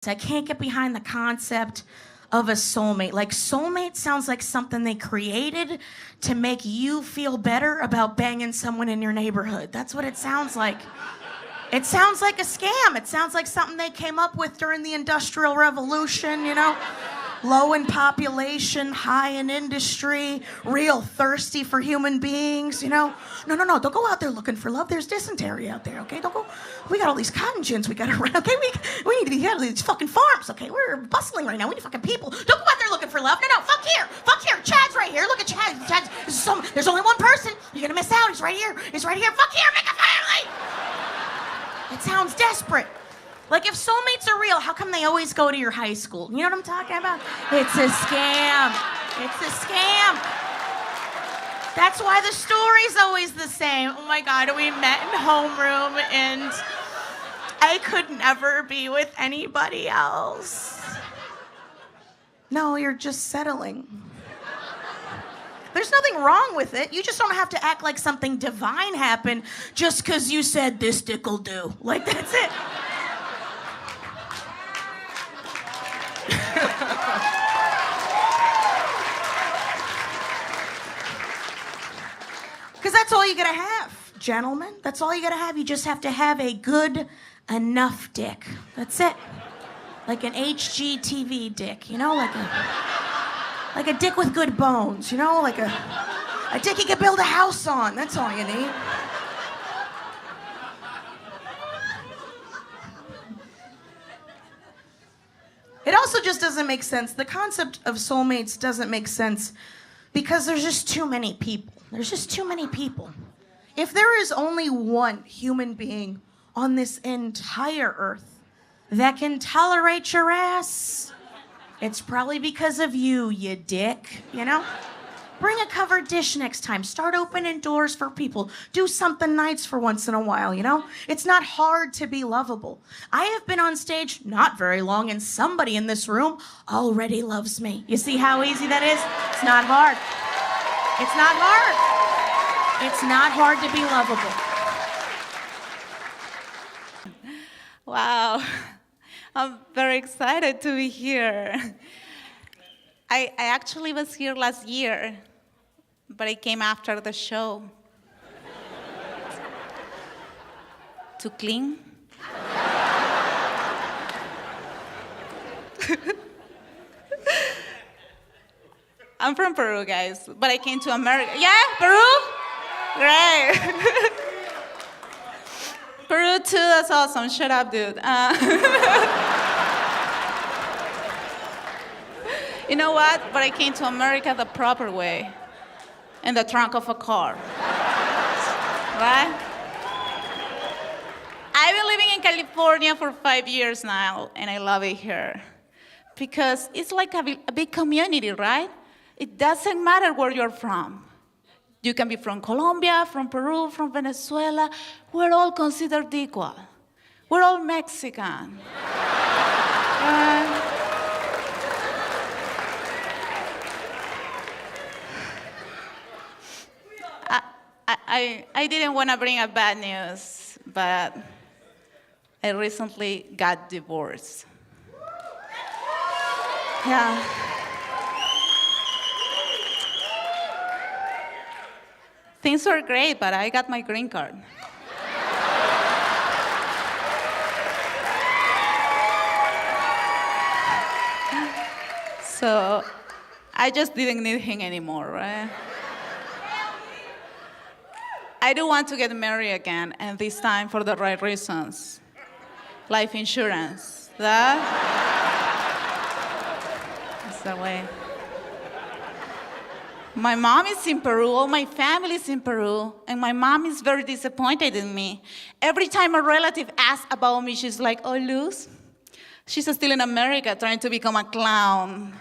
I can't get behind the concept of a soulmate. Like, soulmate sounds like something they created to make you feel better about banging someone in your neighborhood. That's what it sounds like. It sounds like a scam. It sounds like something they came up with during the Industrial Revolution, you know? Low in population, high in industry, real thirsty for human beings, you know? No, don't go out there looking for love. There's dysentery out there, okay? Don't go. We got all these cotton gins we got around, okay? We need to be out of these fucking farms, okay? We're bustling right now. We need fucking people. Don't go out there looking for love. No, fuck here. Fuck here. Chad's right here. Look at Chad. There's only one person. You're gonna miss out. He's right here. Fuck here. Make a family. It sounds desperate. Like, if soulmates are real, how come they always go to your high school? You know what I'm talking about? It's a scam. It's a scam. That's why the story's always the same. Oh my God, we met in homeroom and I could never be with anybody else. No, you're just settling. There's nothing wrong with it. You just don't have to act like something divine happened just because you said this dick'll do. Like, that's it. Because that's all you gotta have, gentlemen. That's all you gotta have. You just have to have a good enough dick. That's it. Like an HGTV dick, you know? Like a dick with good bones, you know? Like a dick you can build a house on. That's all you need. It also just doesn't make sense. The concept of soulmates doesn't make sense because there's just too many people. There's just too many people. If there is only one human being on this entire earth that can tolerate your ass, it's probably because of you, you dick, you know? Bring a covered dish next time. Start opening doors for people. Do something nice for once in a while, you know? It's not hard to be lovable. I have been on stage not very long, and somebody in this room already loves me. You see how easy that is? It's not hard. It's not hard. It's not hard to be lovable. Wow. I'm very excited to be here. I actually was here last year, but I came after the show. To clean. I'm from Peru, guys, but I came to America. Yeah, Peru? Great. Peru too, that's awesome. Shut up, dude. You know what? But I came to America the proper way, in the trunk of a car. Right? I've been living in California for 5 years now, and I love it here. Because it's like a big community, right? It doesn't matter where you're from. You can be from Colombia, from Peru, from Venezuela. We're all considered equal. We're all Mexican. I didn't want to bring up bad news, but I recently got divorced. Yeah. Things were great, but I got my green card. So I just didn't need him anymore, right? I do want to get married again, and this time for the right reasons. Life insurance. That's the way. My mom is in Peru, all my family is in Peru, and my mom is very disappointed in me. Every time a relative asks about me, she's like, oh, Luz, she's still in America trying to become a clown.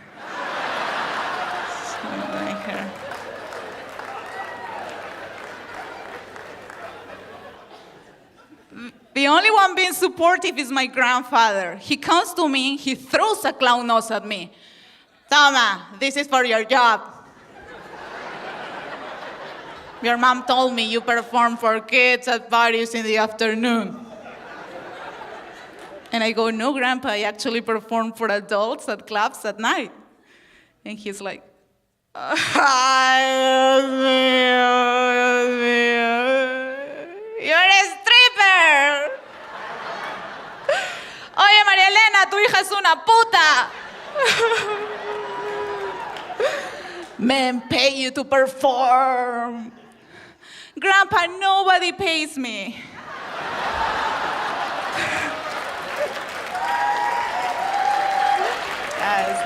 So I like her. The only one being supportive is my grandfather. He comes to me, he throws a clown nose at me. Toma, this is for your job. Your mom told me you perform for kids at parties in the afternoon. And I go, no, Grandpa, I actually perform for adults at clubs at night. And he's like, you're a stripper. Oye, María Elena, tu hija es una puta. Men pay you to perform. Grandpa, nobody pays me. Guys,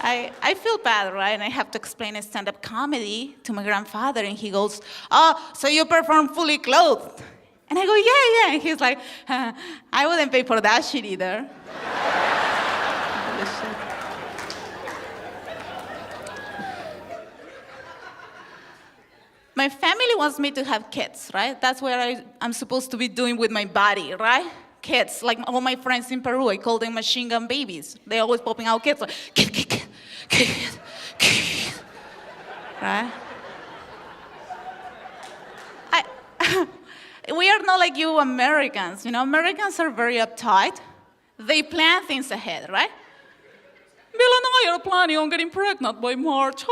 I feel bad, right? And I have to explain a stand-up comedy to my grandfather, and he goes, oh, so you perform fully clothed? And I go, yeah. And he's like, I wouldn't pay for that shit either. My family wants me to have kids, right? That's what I'm supposed to be doing with my body, right? Kids, like all my friends in Peru, I call them machine gun babies. They're always popping out kids, like, kid, right? We are not like you Americans, you know? Americans are very uptight. They plan things ahead, right? Bill and I are planning on getting pregnant by March.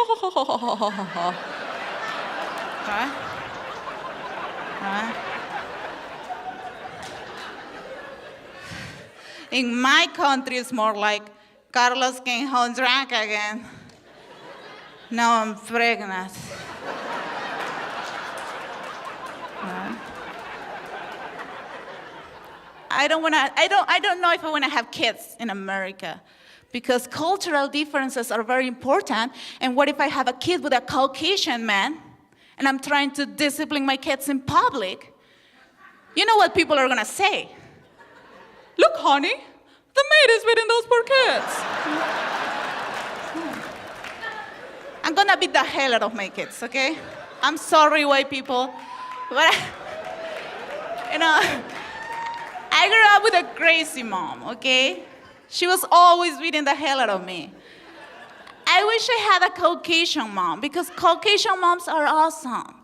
Right? Right? In my country, it's more like Carlos came home drunk again. Now I'm pregnant. Right? I don't know if I want to have kids in America, because cultural differences are very important. And what if I have a kid with a Caucasian man, and I'm trying to discipline my kids in public? You know what people are gonna say? Look, honey, the maid is beating those poor kids. I'm gonna beat the hell out of my kids, okay? I'm sorry, white people, but I grew up with a crazy mom, okay? She was always beating the hell out of me. I wish I had a Caucasian mom, because Caucasian moms are awesome.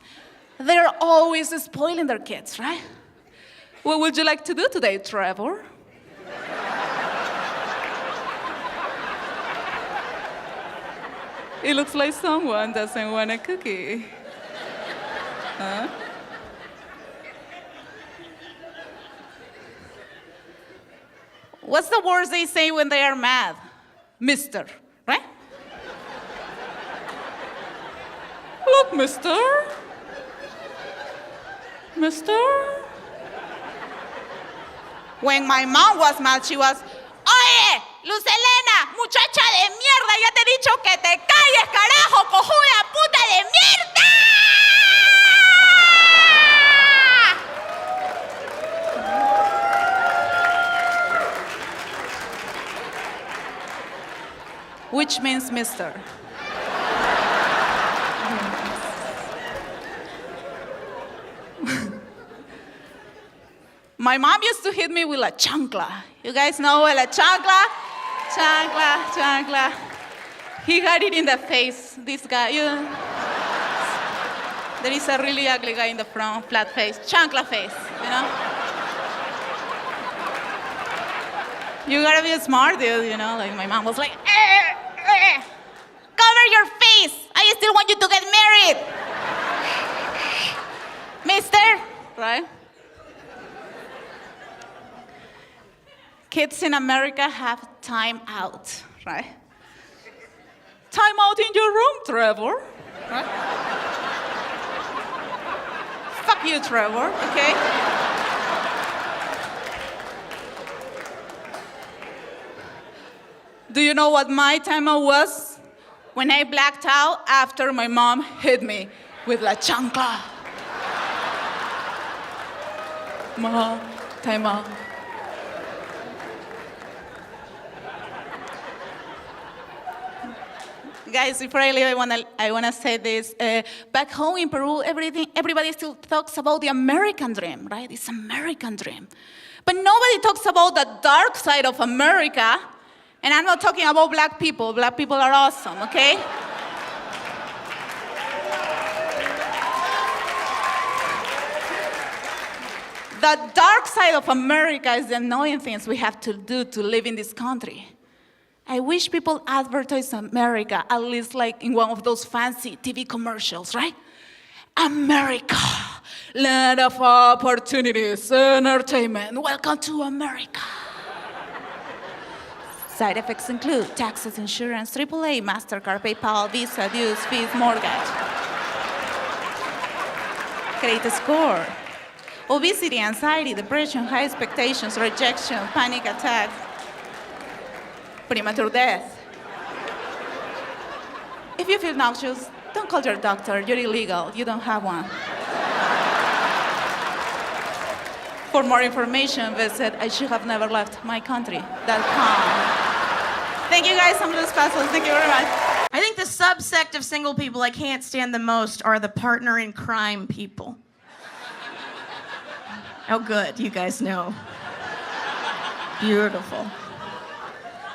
They're always spoiling their kids, right? What would you like to do today, Trevor? It looks like someone doesn't want a cookie. Huh? What's the words they say when they are mad? Mister, right? Look, mister. Mister. When my mom was mad, she was, oye, Luz Helena, muchacha de mierda, ya te he dicho que te calles, carajo, cojuda puta de mierda. Which means mister. My mom used to hit me with a chancla. You guys know what a chancla? Chancla. He got it in the face, this guy. There is a really ugly guy in the front, flat face, chancla face, you know? You gotta be a smart dude, you know? Like my mom was like, cover your face. I still want you to get married. Mister, right? Kids in America have time out, right? Time out in your room, Trevor, right? Fuck you, Trevor, okay? Do you know what my time out was? When I blacked out after my mom hit me with la chancla. Ma, time out. Guys, before I leave, I wanna say this. Back home in Peru, everybody still talks about the American dream, right? It's American dream. But nobody talks about the dark side of America. And I'm not talking about black people. Black people are awesome, okay? The dark side of America is the annoying things we have to do to live in this country. I wish people advertise America, at least like in one of those fancy TV commercials, right? America, land of opportunities, entertainment. Welcome to America. Side effects include taxes, insurance, AAA, MasterCard, PayPal, Visa, dues, fees, mortgage. Credit score. Obesity, anxiety, depression, high expectations, rejection, panic attack, premature death. If you feel nauseous, don't call your doctor. You're illegal. You don't have one. For more information, visit IshouldHaveNeverLeftMyCountry.com. Thank you guys. I'm Luz Pasos. Thank you very much. I think the subsect of single people I can't stand the most are the partner in crime people. Oh, good. You guys know. Beautiful.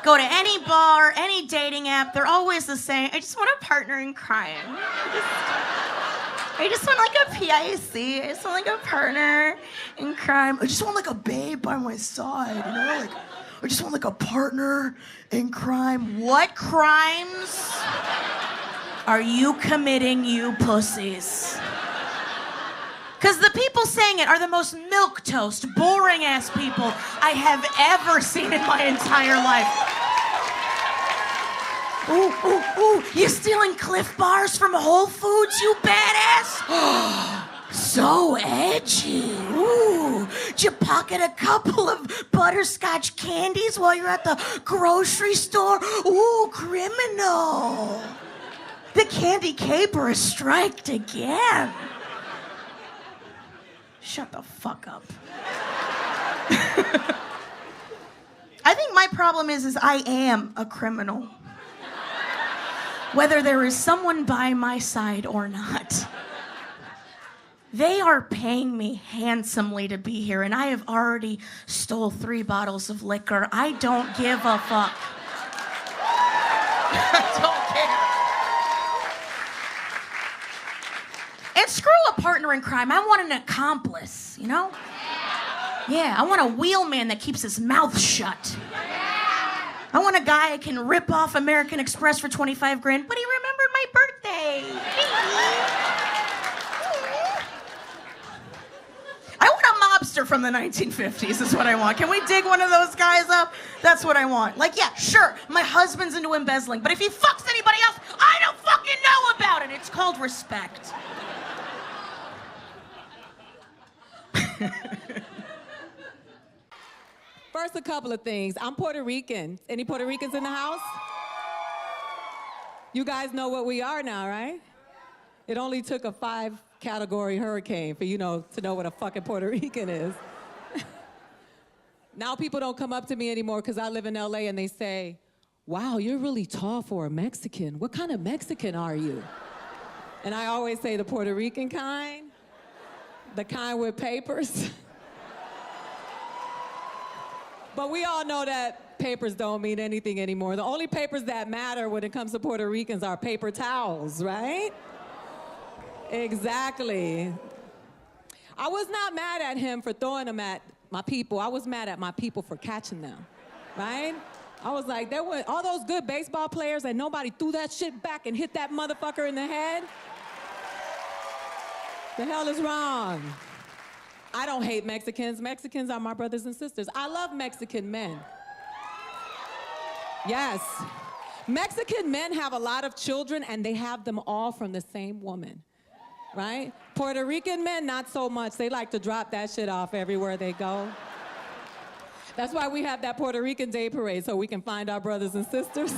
Go to any bar, any dating app, they're always the same. I just want a partner in crime. I just want like a PIC. I just want like a partner in crime. I just want like a babe by my side, you know? Like, I just want like a partner in crime. What crimes are you committing, you pussies? Because the people saying it are the most milquetoast, boring-ass people I have ever seen in my entire life. Ooh, ooh, ooh, you stealing Cliff Bars from Whole Foods, you badass? So edgy. Ooh, did you pocket a couple of butterscotch candies while you're at the grocery store? Ooh, criminal. The candy caper is striked again. Shut the fuck up. I think my problem is I am a criminal. Whether there is someone by my side or not. They are paying me handsomely to be here, and I have already stole 3 bottles of liquor. I don't give a fuck. I don't care. And screw a partner in crime. I want an accomplice, you know? Yeah, I want a wheelman that keeps his mouth shut. I want a guy I can rip off American Express for 25 grand, but he remembered my birthday. I want a mobster from the 1950s is what I want. Can we dig one of those guys up? That's what I want. Like, yeah, sure, my husband's into embezzling, but if he fucks anybody else, I don't fucking know about it. It's called respect. First, a couple of things. I'm Puerto Rican. Any Puerto Ricans in the house? You guys know what we are now, right? It only took a 5-category hurricane for to know what a fucking Puerto Rican is. Now people don't come up to me anymore because I live in LA and they say, wow, you're really tall for a Mexican. What kind of Mexican are you? And I always say the Puerto Rican kind, the kind with papers. But we all know that papers don't mean anything anymore. The only papers that matter when it comes to Puerto Ricans are paper towels, right? Exactly. I was not mad at him for throwing them at my people. I was mad at my people for catching them, right? I was like, there were all those good baseball players and nobody threw that shit back and hit that motherfucker in the head. The hell is wrong? I don't hate Mexicans. Mexicans are my brothers and sisters. I love Mexican men. Yes. Mexican men have a lot of children and they have them all from the same woman, right? Puerto Rican men, not so much. They like to drop that shit off everywhere they go. That's why we have that Puerto Rican Day Parade, so we can find our brothers and sisters.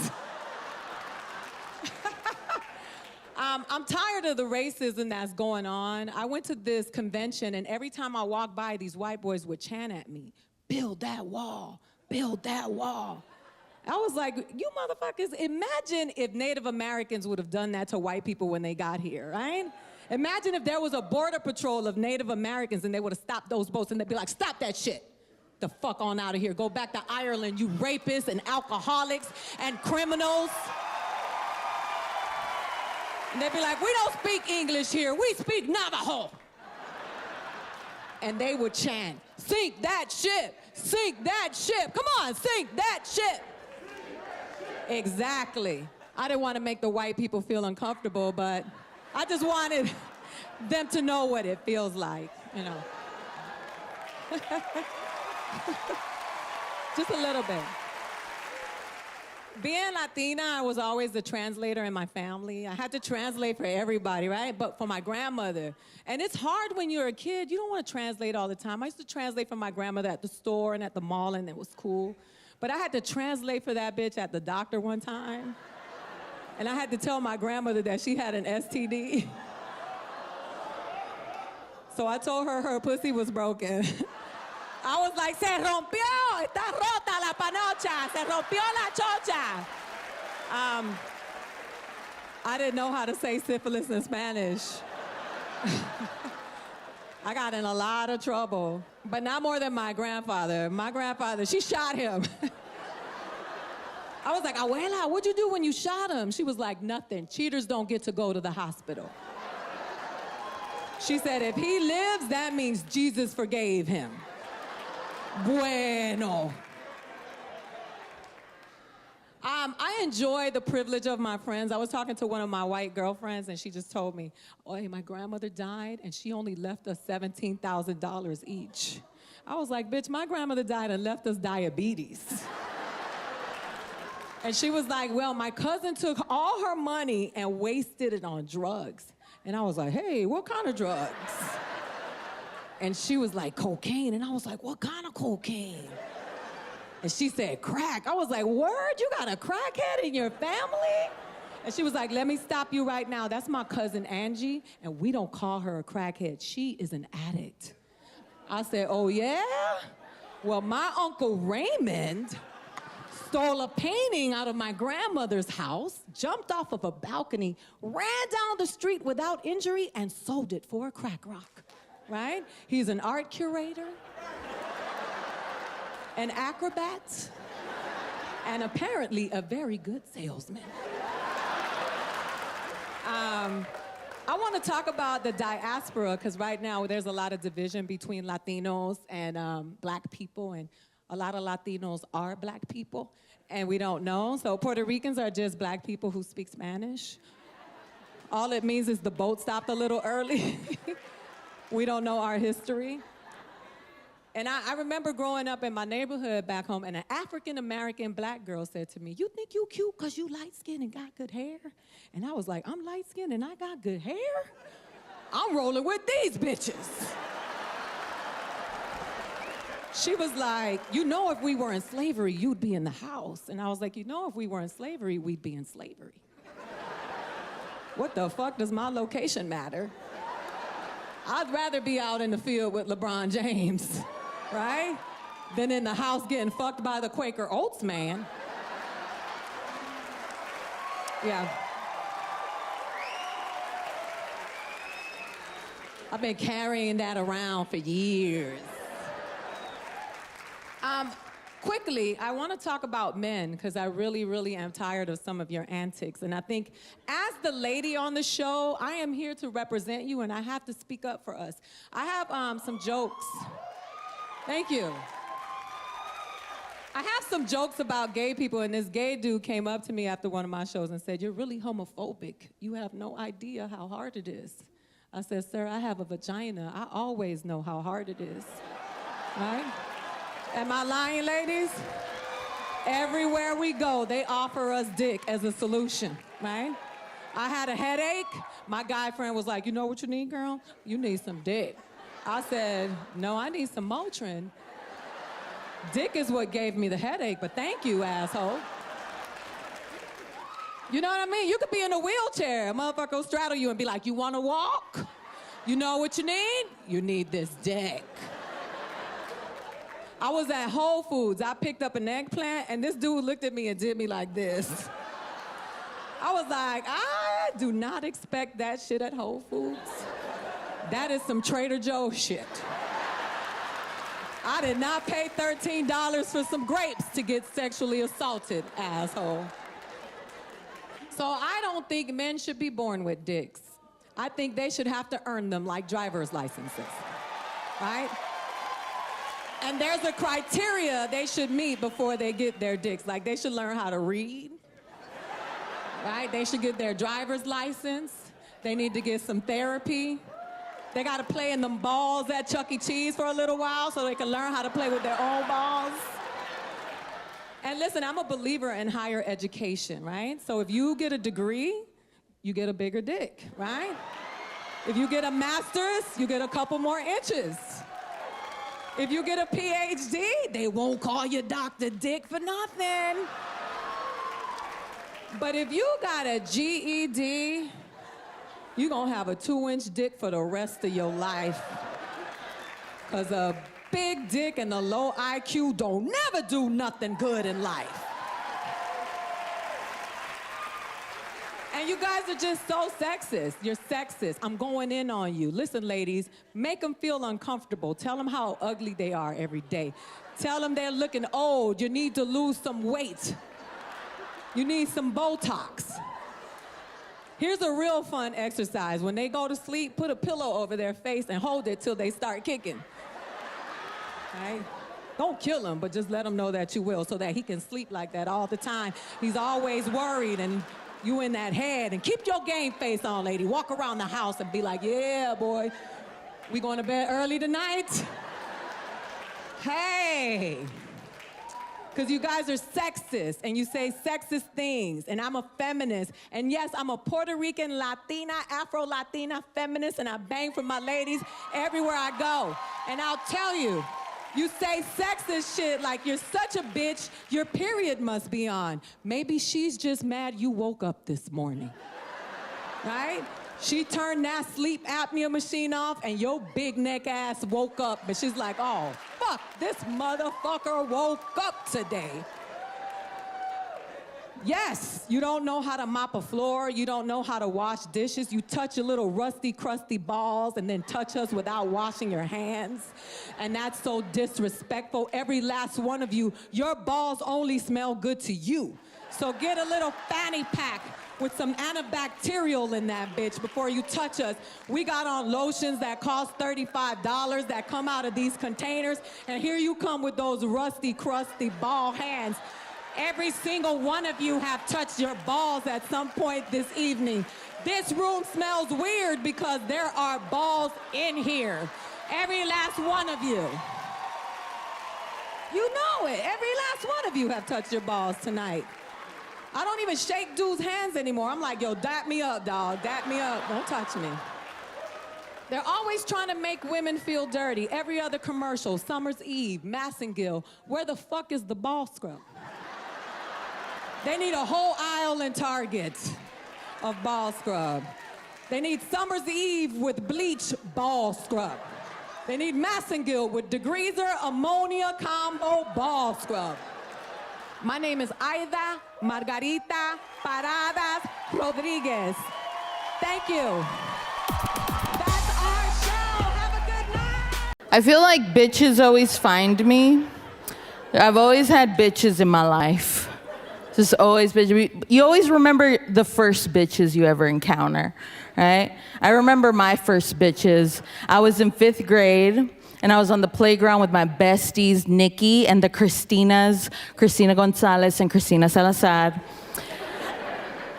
I'm tired of the racism that's going on. I went to this convention, and every time I walked by, these white boys would chant at me, build that wall, build that wall. I was like, you motherfuckers, imagine if Native Americans would have done that to white people when they got here, right? Imagine if there was a border patrol of Native Americans and they would have stopped those boats and they'd be like, stop that shit. The fuck on out of here. Go back to Ireland, you rapists and alcoholics and criminals. And they'd be like, we don't speak English here, we speak Navajo. and they would chant, "Sink that ship, sink that ship. Come on, sink that ship." Exactly. I didn't want to make the white people feel uncomfortable, but I just wanted them to know what it feels like, you know. Just a little bit. Being Latina, I was always the translator in my family. I had to translate for everybody, right? But for my grandmother. And it's hard when you're a kid. You don't want to translate all the time. I used to translate for my grandmother at the store and at the mall, and it was cool. But I had to translate for that bitch at the doctor one time. And I had to tell my grandmother that she had an STD. So I told her her pussy was broken. I was like, "Se rompió, está rota la panocha, se rompió la chocha." I didn't know how to say syphilis in Spanish. I got in a lot of trouble, but not more than my grandfather. My grandfather, she shot him. I was like, "Abuela, what'd you do when you shot him?" She was like, "Nothing. Cheaters don't get to go to the hospital." She said, "If he lives, that means Jesus forgave him." Bueno. I enjoy the privilege of my friends. I was talking to one of my white girlfriends, and she just told me, "Oh, hey, my grandmother died, and she only left us $17,000 each." I was like, "Bitch, my grandmother died and left us diabetes." And she was like, "Well, my cousin took all her money and wasted it on drugs." And I was like, "Hey, what kind of drugs?" And she was like, "Cocaine." And I was like, "What kind of cocaine?" And she said, "Crack." I was like, "Word? You got a crackhead in your family?" And she was like, "Let me stop you right now. That's my cousin Angie, and we don't call her a crackhead. She is an addict." I said, "Oh, yeah? Well, my Uncle Raymond stole a painting out of my grandmother's house, jumped off of a balcony, ran down the street without injury, and sold it for a crack rock." Right? He's an art curator, an acrobat, and apparently a very good salesman. I want to talk about the diaspora, because right now there's a lot of division between Latinos and black people, and a lot of Latinos are black people, and we don't know. So Puerto Ricans are just black people who speak Spanish. All it means is the boat stopped a little early. We don't know our history. And I remember growing up in my neighborhood back home, and an African-American black girl said to me, "You think you cute because you light-skinned and got good hair?" And I was like, "I'm light-skinned and I got good hair? I'm rolling with these bitches." She was like, "You know, if we were in slavery, you'd be in the house." And I was like, "You know, if we were in slavery, we'd be in slavery. What the fuck does my location matter? I'd rather be out in the field with LeBron James, right? Than in the house getting fucked by the Quaker Oats man." Yeah. I've been carrying that around for years. Quickly, I want to talk about men, because I really, really am tired of some of your antics. And I think as the lady on the show, I am here to represent you, and I have to speak up for us. I have some jokes. Thank you. I have some jokes about gay people, and this gay dude came up to me after one of my shows and said, "You're really homophobic. You have no idea how hard it is." I said, "Sir, I have a vagina. I always know how hard it is." Right? Am I lying, ladies? Everywhere we go, they offer us dick as a solution, right? I had a headache. My guy friend was like, "You know what you need, girl? You need some dick." I said, "No, I need some Motrin. Dick is what gave me the headache, but thank you, asshole." You know what I mean? You could be in a wheelchair. A motherfucker will straddle you and be like, "You want to walk? You know what you need? You need this dick." I was at Whole Foods. I picked up an eggplant, and this dude looked at me and did me like this. I was like, I do not expect that shit at Whole Foods. That is some Trader Joe's shit. I did not pay $13 for some grapes to get sexually assaulted, asshole. So I don't think men should be born with dicks. I think they should have to earn them like driver's licenses. right? And there's a criteria they should meet before they get their dicks. Like, they should learn how to read, right? They should get their driver's license. They need to get some therapy. They gotta play in them balls at Chuck E. Cheese for a little while so they can learn how to play with their own balls. And listen, I'm a believer in higher education, right? So if you get a degree, you get a bigger dick, right? If you get a master's, you get a couple more inches. If you get a PhD, they won't call you Dr. Dick for nothing. But if you got a GED, you're gonna have a 2-inch dick for the rest of your life. Cause a big dick and a low IQ don't never do nothing good in life. And you guys are just so sexist. You're sexist. I'm going in on you. Listen, ladies, make them feel uncomfortable. Tell them how ugly they are every day. Tell them they're looking old. You need to lose some weight. You need some Botox. Here's a real fun exercise. When they go to sleep, put a pillow over their face and hold it till they start kicking. Right? Don't kill him, but just let him know that you will so that he can sleep like that all the time. He's always worried and you in that head. And keep your game face on, lady. Walk around the house and be like, yeah, boy, we going to bed early tonight? Hey. Because you guys are sexist and you say sexist things, and I'm a feminist. And yes, I'm a Puerto Rican, Latina, Afro-Latina feminist, and I bang for my ladies everywhere I go. And I'll tell you, you say sexist shit like you're such a bitch, your period must be on. Maybe she's just mad you woke up this morning, right? She turned that sleep apnea machine off and your big neck ass woke up, but she's like, oh, fuck, this motherfucker woke up today. Yes, you don't know how to mop a floor, you don't know how to wash dishes, you touch your little rusty, crusty balls and then touch us without washing your hands. And that's so disrespectful. Every last one of you, your balls only smell good to you. So get a little fanny pack with some antibacterial in that bitch before you touch us. We got on lotions that cost $35 that come out of these containers, and here you come with those rusty, crusty ball hands. Every single one of you have touched your balls at some point this evening. This room smells weird because there are balls in here. Every last one of you. You know it. Every last one of you have touched your balls tonight. I don't even shake dudes' hands anymore. I'm like, yo, dap me up, dog. Dap me up. Don't touch me. They're always trying to make women feel dirty. Every other commercial, Summer's Eve, Massengill. Where the fuck is the ball scrub? They need a whole aisle in Target of ball scrub. They need Summer's Eve with bleach ball scrub. They need Massengill with degreaser ammonia combo ball scrub. My name is Aida Margarita Paradas Rodriguez. Thank you. That's our show. Have a good night. I feel like bitches always find me. I've always had bitches in my life. Just always bitches. You always remember the first bitches you ever encounter, right? I remember my first bitches. I was in 5th grade. And I was on the playground with my besties, Nikki, and the Christinas, Cristina Gonzalez and Cristina Salazar.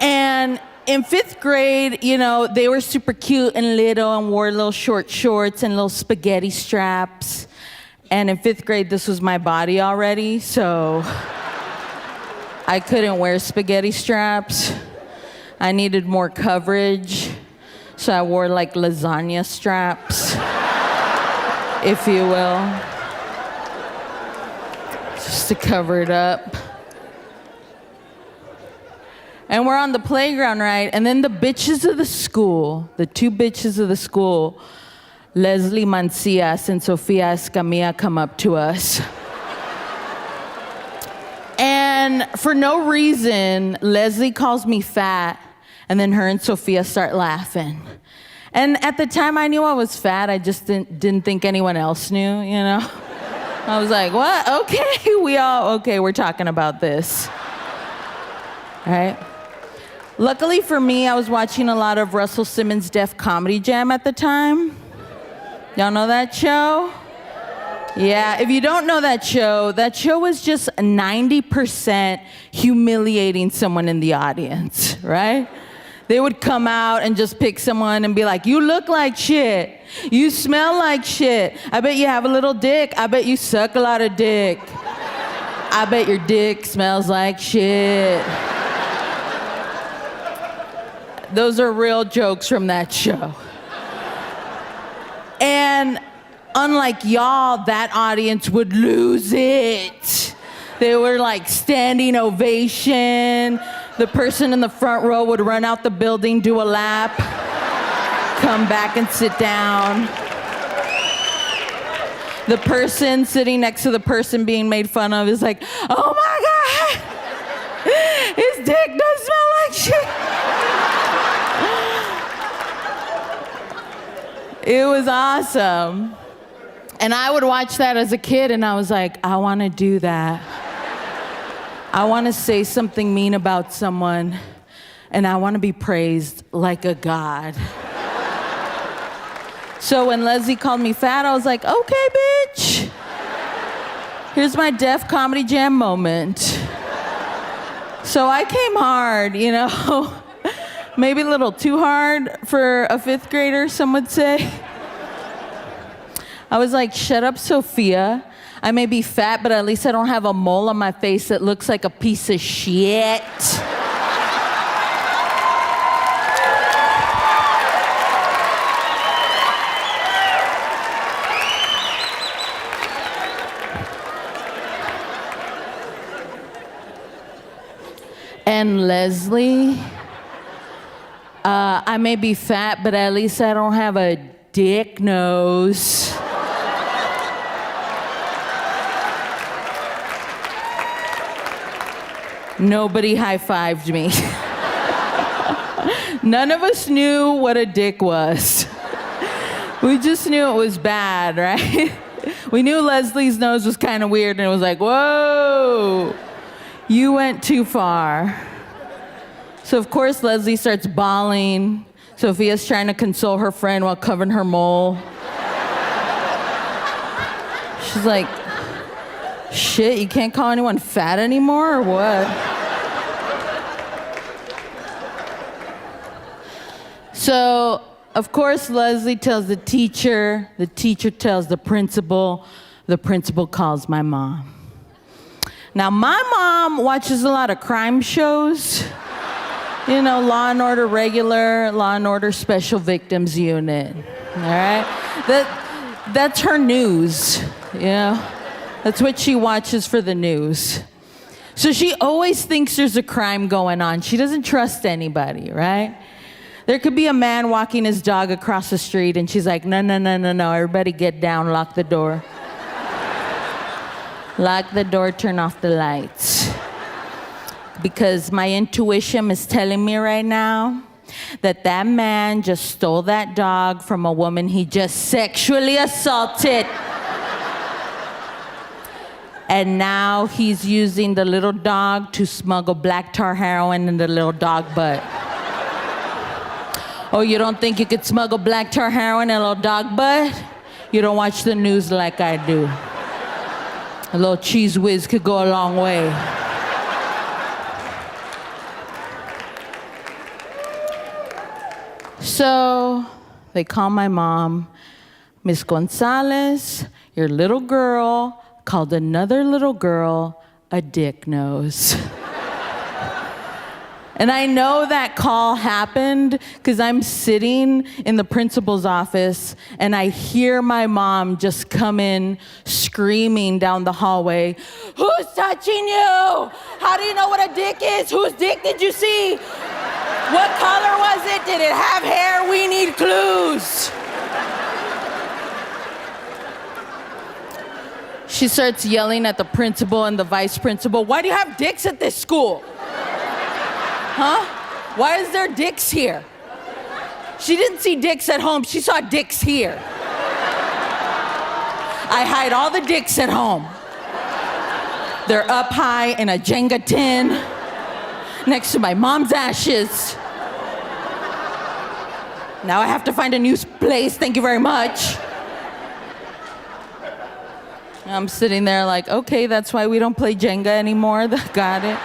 And in 5th grade, you know, they were super cute and little and wore little short shorts and little spaghetti straps. And in 5th grade, this was my body already, so I couldn't wear spaghetti straps. I needed more coverage, so I wore like lasagna straps, if you will, just to cover it up. And we're on the playground, right? And then the bitches of the school, the 2 bitches of the school, Leslie Mancias and Sofia Escamilla, come up to us. And for no reason, Leslie calls me fat, and then her and Sofia start laughing. And at the time, I knew I was fat. I just didn't think anyone else knew, you know? I was like, what? Okay, we're talking about this. Right? Luckily for me, I was watching a lot of Russell Simmons' Def Comedy Jam at the time. Y'all know that show? Yeah, if you don't know that show was just 90% humiliating someone in the audience, right? They would come out and just pick someone and be like, you look like shit. You smell like shit. I bet you have a little dick. I bet you suck a lot of dick. I bet your dick smells like shit. Those are real jokes from that show. And unlike y'all, that audience would lose it. They were like standing ovation. The person in the front row would run out the building, do a lap, come back and sit down. The person sitting next to the person being made fun of is like, oh my God, his dick does smell like shit. It was awesome. And I would watch that as a kid and I was like, I want to do that. I want to say something mean about someone and I want to be praised like a god. So when Leslie called me fat, I was like, okay, bitch. Here's my Def Comedy Jam moment. So I came hard, you know, maybe a little too hard for a fifth grader, some would say. I was like, shut up, Sophia. I may be fat, but at least I don't have a mole on my face that looks like a piece of shit. And Leslie, I may be fat, but at least I don't have a dick nose. Nobody high-fived me. None of us knew what a dick was. We just knew it was bad, right? We knew Leslie's nose was kind of weird, and it was like, whoa, you went too far. So of course Leslie starts bawling. Sophia's trying to console her friend while covering her mole. She's like, shit, you can't call anyone fat anymore or what? So, of course, Leslie tells the teacher tells the principal calls my mom. Now, my mom watches a lot of crime shows. You know, Law and Order Regular, Law and Order Special Victims Unit, all right? That's her news, you know? That's what she watches for the news. So she always thinks there's a crime going on. She doesn't trust anybody, right? There could be a man walking his dog across the street and she's like, no, everybody get down, lock the door. Lock the door, turn off the lights. Because my intuition is telling me right now that that man just stole that dog from a woman he just sexually assaulted. And now he's using the little dog to smuggle black tar heroin in the little dog butt. Oh, you don't think you could smuggle black tar heroin in a little dog butt? You don't watch the news like I do. A little cheese whiz could go a long way. So they call my mom, Miss Gonzalez, your little girl called another little girl a dick nose. And I know that call happened because I'm sitting in the principal's office and I hear my mom just come in screaming down the hallway, who's touching you? How do you know what a dick is? Whose dick did you see? What color was it? Did it have hair? We need clues. She starts yelling at the principal and the vice principal, why do you have dicks at this school? Huh? Why is there dicks here? She didn't see dicks at home, she saw dicks here. I hide all the dicks at home. They're up high in a Jenga tin, next to my mom's ashes. Now I have to find a new place, thank you very much. I'm sitting there like, okay, that's why we don't play Jenga anymore. Got it.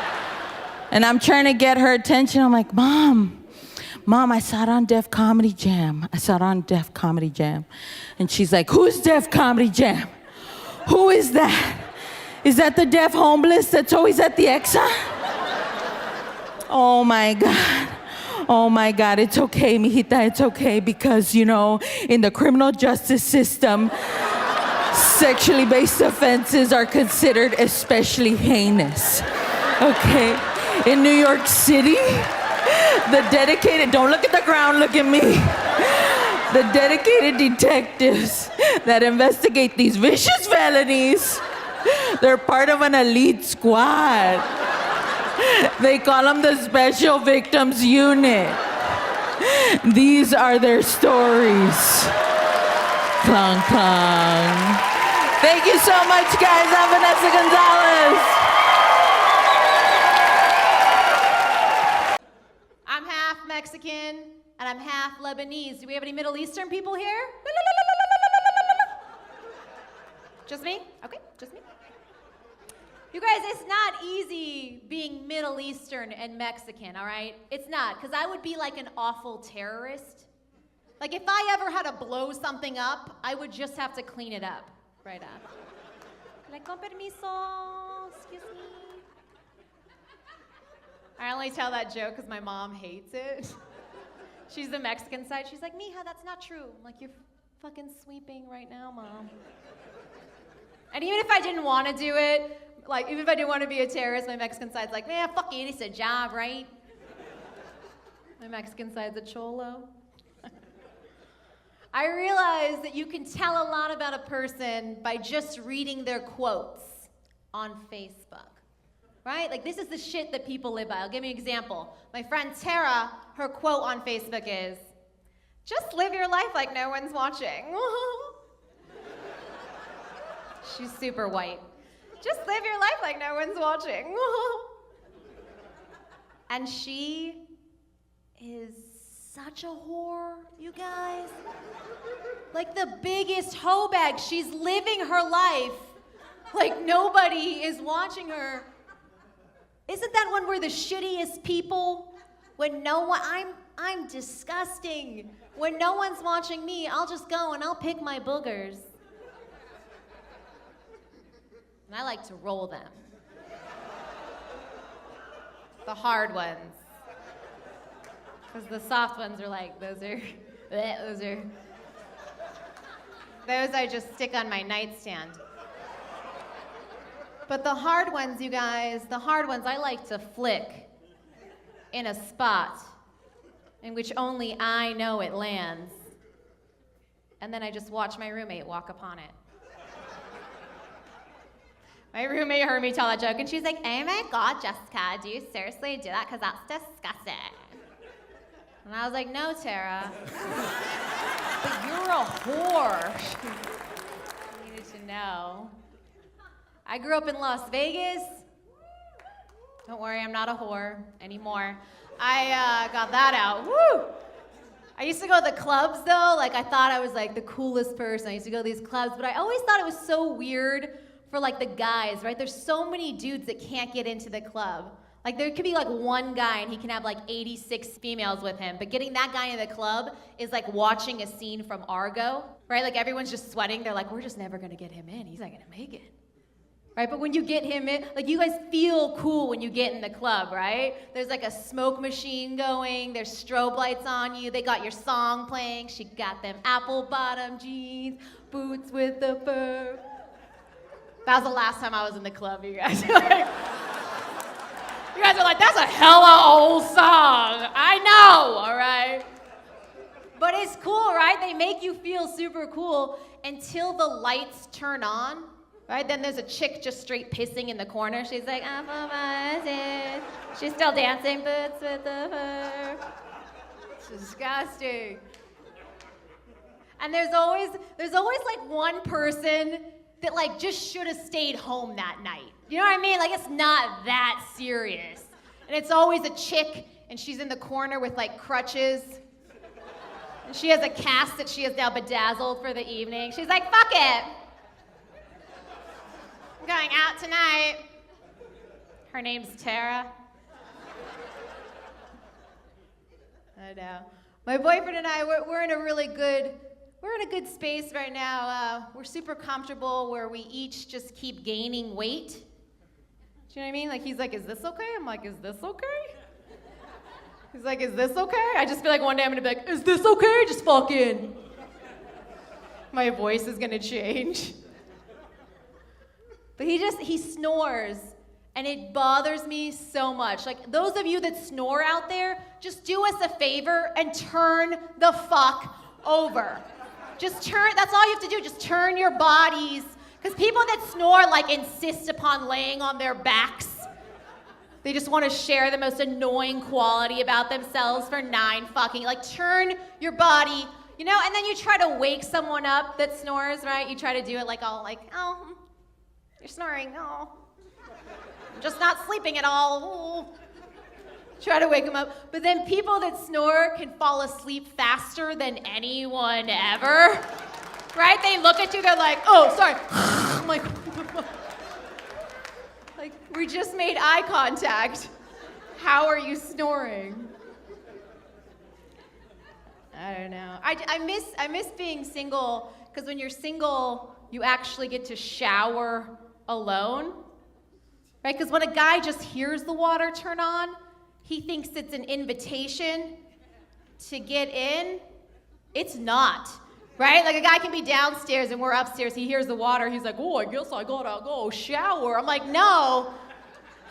And I'm trying to get her attention. I'm like, Mom, I saw it on Def Comedy Jam. And she's like, who's Def Comedy Jam? Who is that? Is that the deaf homeless that's always at the Exxon? Oh my God, it's okay, mijita, it's okay, because, you know, in the criminal justice system, sexually based offenses are considered especially heinous, okay? In New York City, the dedicated, don't look at the ground, look at me. The dedicated detectives that investigate these vicious felonies, they're part of an elite squad. They call them the Special Victims Unit. These are their stories. Clong, clong. Thank you so much, guys. I'm Vanessa Gonzalez. I'm half Mexican and I'm half Lebanese. Do we have any Middle Eastern people here? Just me? Okay, just me. You guys, it's not easy being Middle Eastern and Mexican, all right? It's not, because I would be like an awful terrorist. Like, if I ever had to blow something up, I would just have to clean it up right up. Like, con permiso, excuse me. I only tell that joke because my mom hates it. She's the Mexican side. She's like, Mija, that's not true. I'm like, you're fucking sweeping right now, Mom. And even if I didn't want to do it, like, even if I didn't want to be a terrorist, my Mexican side's like, man, fuck it, it's a job, right? My Mexican side's a cholo. I realize that you can tell a lot about a person by just reading their quotes on Facebook, right? Like, this is the shit that people live by. I'll give you an example. My friend Tara, her quote on Facebook is, just live your life like no one's watching. She's super white. Just live your life like no one's watching. And she is such a whore, you guys. Like the biggest hoe bag. She's living her life like nobody is watching her. Isn't that when we're the shittiest people? When no one, I'm disgusting. When no one's watching me, I'll just go and I'll pick my boogers. And I like to roll them. The hard ones. Because the soft ones are like, those I just stick on my nightstand. But the hard ones, you guys, the hard ones I like to flick in a spot in which only I know it lands. And then I just watch my roommate walk upon it. My roommate heard me tell that joke, and she's like, oh my God, Jessica, do you seriously do that? Because that's disgusting. And I was like, no, Tara. But you're a whore. I needed to know. I grew up in Las Vegas. Don't worry, I'm not a whore anymore. I got that out. Woo! I used to go to the clubs, though. Like, I thought I was, like, the coolest person. I used to go to these clubs, but I always thought it was so weird for like the guys, right? There's so many dudes that can't get into the club. Like there could be like one guy and he can have like 86 females with him, but getting that guy in the club is like watching a scene from Argo, right? Like everyone's just sweating. They're like, we're just never gonna get him in. He's not gonna make it, right? But when you get him in, like you guys feel cool when you get in the club, right? There's like a smoke machine going. There's strobe lights on you. They got your song playing. She got them apple bottom jeans, boots with the fur. That was the last time I was in the club, you guys. You guys are like, that's a hella old song. I know, all right? But it's cool, right? They make you feel super cool until the lights turn on, right? Then there's a chick just straight pissing in the corner. She's like, she's still dancing, boots with the fur. It's disgusting. And there's always like one person that like just should have stayed home that night. You know what I mean? Like it's not that serious. And it's always a chick and she's in the corner with like crutches. And she has a cast that she has now bedazzled for the evening. She's like, fuck it. I'm going out tonight. Her name's Tara. I know. My boyfriend and I, we're in a really good, we're in a good space right now. We're super comfortable where we each just keep gaining weight. Do you know what I mean? Like, he's like, is this okay? I'm like, is this okay? He's like, is this okay? I just feel like one day I'm gonna be like, is this okay? Just fucking. My voice is gonna change. But he snores, and it bothers me so much. Like, those of you that snore out there, just do us a favor and turn the fuck over. Just turn, that's all you have to do, just turn your bodies. Because people that snore, like, insist upon laying on their backs. They just want to share the most annoying quality about themselves for 9 fucking, like, turn your body, you know, and then you try to wake someone up that snores, right? You try to do it like all like, oh, you're snoring, oh. I'm just not sleeping at all, oh. Try to wake them up. But then people that snore can fall asleep faster than anyone ever, right? They look at you, they're like, oh, sorry. I'm like, like, we just made eye contact. How are you snoring? I don't know. I miss being single, because when you're single, you actually get to shower alone, right? Because when a guy just hears the water turn on, he thinks it's an invitation to get in. It's not, right? Like, a guy can be downstairs and we're upstairs, he hears the water, he's like, oh, I guess I gotta go shower. I'm like, no,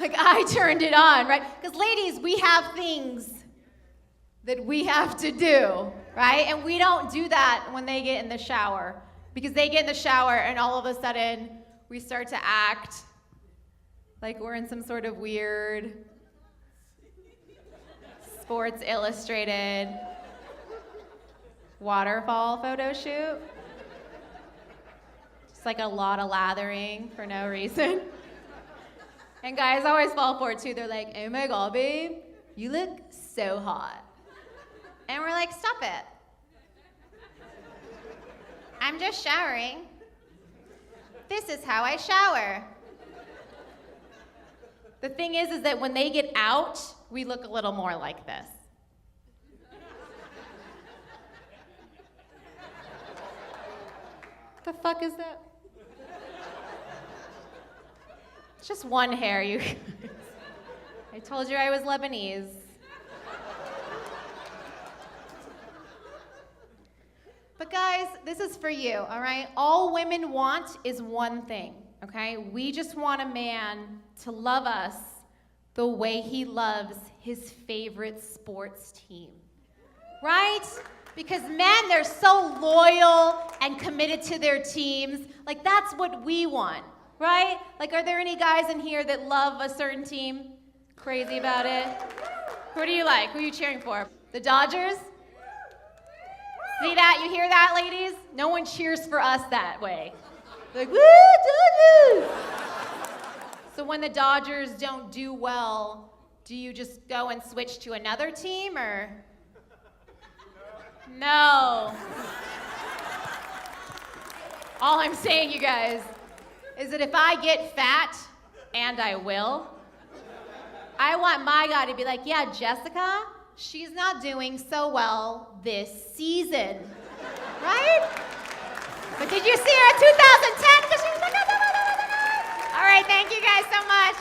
like, I turned it on, right? Because ladies, we have things that we have to do, right? And we don't do that when they get in the shower, because they get in the shower and all of a sudden we start to act like we're in some sort of weird Sports Illustrated waterfall photo shoot. Just like a lot of lathering for no reason. And guys always fall for it too. They're like, oh my God, babe, you look so hot. And we're like, stop it. I'm just showering. This is how I shower. The thing is that when they get out, we look a little more like this. The fuck is that? It's just one hair, you guys. I told you I was Lebanese. But guys, this is for you, all right? All women want is one thing, okay? We just want a man to love us the way he loves his favorite sports team, right? Because men, they're so loyal and committed to their teams. Like, that's what we want, right? Like, are there any guys in here that love a certain team? Crazy about it? Who do you like? Who are you cheering for? The Dodgers? See that? You hear that, ladies? No one cheers for us that way. They're like, woo, Dodgers! So when the Dodgers don't do well, do you just go and switch to another team, or? No. All I'm saying, you guys, is that if I get fat, and I will, I want my guy to be like, yeah, Jessica, she's not doing so well this season, right? But did you see her in 2010? Because she was like, all right, thank you guys so much.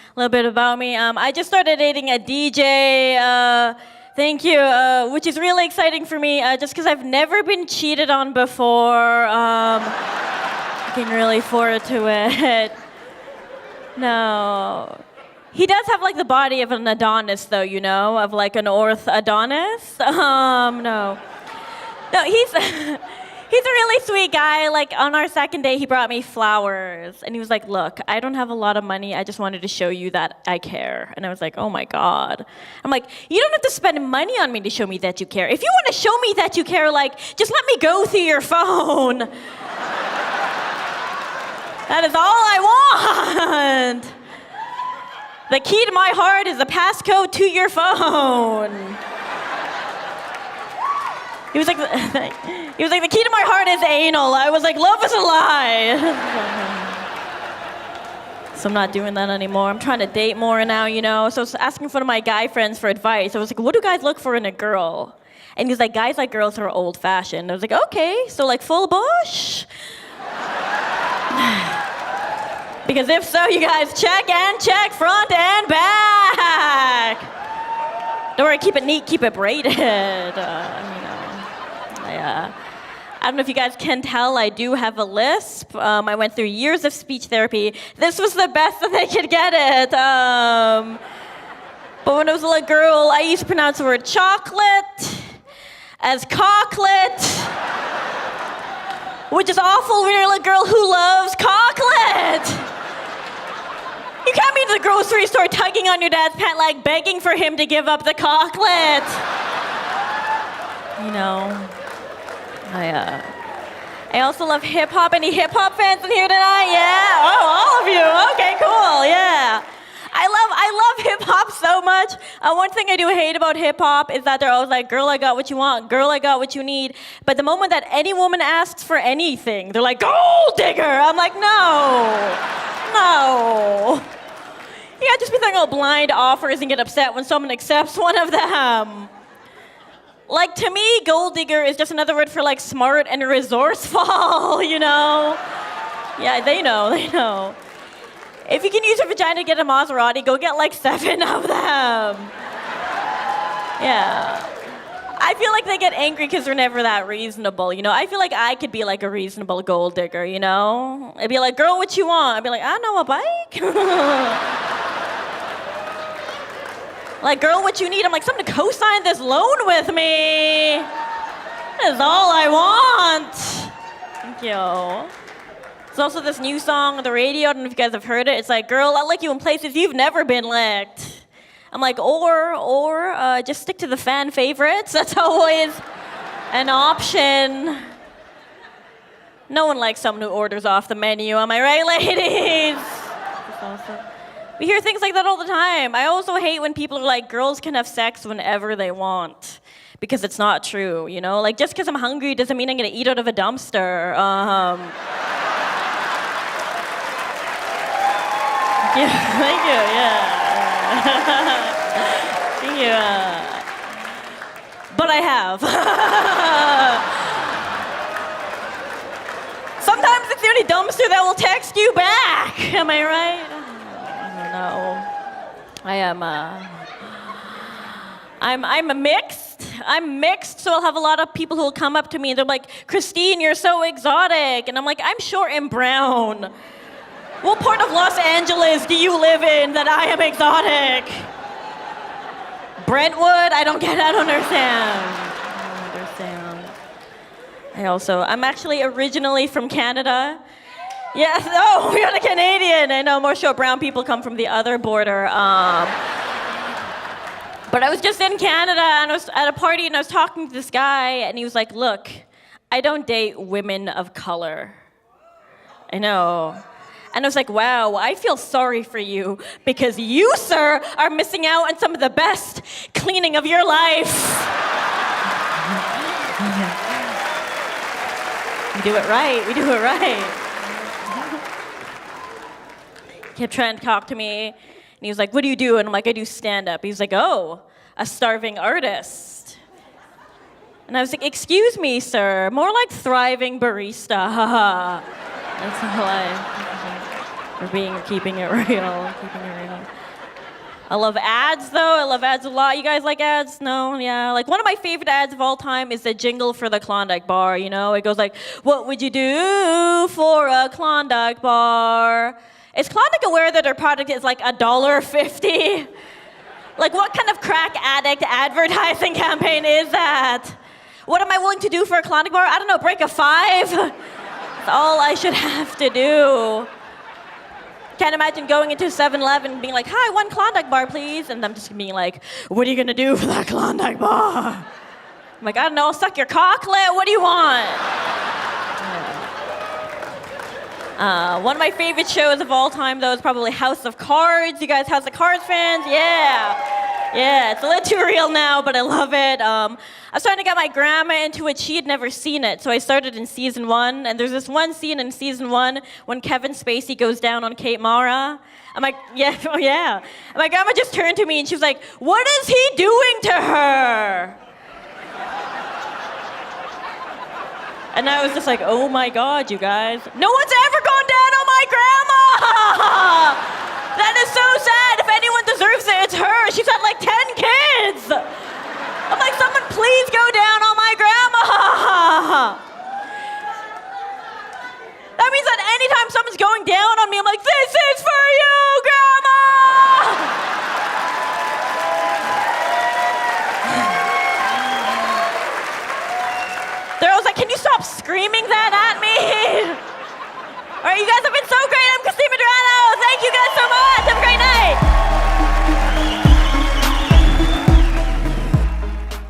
A little bit about me. I just started dating a DJ. Thank you, which is really exciting for me, just because I've never been cheated on before. Looking really forward to it. No. He does have like the body of an Adonis, though, you know, of like an Orth Adonis. No, he's he's a really sweet guy. Like, on our second date, he brought me flowers, and he was like, "Look, I don't have a lot of money. I just wanted to show you that I care." And I was like, "Oh my God." I'm like, "You don't have to spend money on me to show me that you care. If you want to show me that you care, like, just let me go through your phone." That is all I want. The key to my heart is the passcode to your phone. He was like, the key to my heart is anal. I was like, love is a lie. So I'm not doing that anymore. I'm trying to date more now, you know? So I was asking one of my guy friends for advice. I was like, what do guys look for in a girl? And he's like, guys like girls who are old-fashioned. I was like, okay, so like full bush? Because if so, you guys check front and back. Don't worry, keep it neat, keep it braided. I don't know if you guys can tell, I do have a lisp. I went through years of speech therapy. This was the best that they could get it. But when I was a little girl, I used to pronounce the word chocolate as cocklet, which is awful when you're a little girl who loves cocklet. You can't be in the grocery store tugging on your dad's pant leg, begging for him to give up the cocklet. You know. I also love hip hop. Any hip hop fans in here tonight? Yeah? Oh, all of you. Okay, cool. Yeah. I love hip hop so much. One thing I do hate about hip hop is that they're always like, girl, I got what you want. Girl, I got what you need. But the moment that any woman asks for anything, they're like, gold digger. I'm like, no. You can't just be throwing out blind offers and get upset when someone accepts one of them. Like, to me, gold digger is just another word for, like, smart and resourceful, you know? Yeah, they know. If you can use your vagina to get a Maserati, go get, like, 7 of them. Yeah. I feel like they get angry because they're never that reasonable, you know? I feel like I could be, like, a reasonable gold digger, you know? I'd be like, girl, what you want? I'd be like, I don't know, a bike? Like, girl, what you need? I'm like, someone to co-sign this loan with me. That is all I want. Thank you. There's also this new song on the radio. I don't know if you guys have heard it. It's like, girl, I'll lick you in places you've never been licked. I'm like, or just stick to the fan favorites. That's always an option. No one likes someone who orders off the menu. Am I right, ladies? That's awesome. We hear things like that all the time. I also hate when people are like, girls can have sex whenever they want. Because it's not true, you know? Like, just because I'm hungry doesn't mean I'm gonna eat out of a dumpster. Yeah, thank you, yeah. Thank you. But I have. Sometimes it's the only dumpster that will text you back. Am I right? No, I am. I'm mixed. I'm mixed, so I'll have a lot of people who will come up to me and they're like, Christine, you're so exotic. And I'm like, I'm short and brown. What part of Los Angeles do you live in that I am exotic? Brentwood? I don't understand. I'm actually originally from Canada. Yes, oh, we got a Canadian. I know more short brown people come from the other border. But I was just in Canada and I was at a party and I was talking to this guy and he was like, look, I don't date women of color. I know. And I was like, wow, I feel sorry for you because you, sir, are missing out on some of the best cleaning of your life. We do it right. He kept trying to talk to me, and he was like, what do you do? And I'm like, I do stand-up. He was like, oh, a starving artist. And I was like, excuse me, sir, more like thriving barista, haha. That's all keeping it real. I love ads, though. I love ads a lot. You guys like ads? No? Yeah. Like, one of my favorite ads of all time is the jingle for the Klondike bar, you know? It goes like, what would you do for a Klondike bar? Is Klondike aware that their product is like $1.50? Like, what kind of crack addict advertising campaign is that? What am I willing to do for a Klondike bar? I don't know, break a 5? That's all I should have to do. Can't imagine going into 7-Eleven and being like, hi, 1 Klondike bar, please. And I'm just being like, what are you gonna do for that Klondike bar? I'm like, I don't know, I'll suck your cocklet. What do you want? One of my favorite shows of all time, though, is probably House of Cards. You guys House of Cards fans? Yeah. Yeah, it's a little too real now, but I love it. I was trying to get my grandma into it. She had never seen it, so I started in season 1. And there's this one scene in season 1 when Kevin Spacey goes down on Kate Mara. I'm like, yeah, oh yeah. And my grandma just turned to me and she was like, "What is he doing to her?" And I was just like, oh my God, you guys. No one's ever gone down on my grandma! That is so sad. If anyone deserves it, it's her. She's had like 10 kids. I'm like, someone please go down on my grandma. That means that anytime someone's going down on me, I'm like, this is for you, grandma! They're always like, can you stop screaming that at me? All right, you guys have been so great.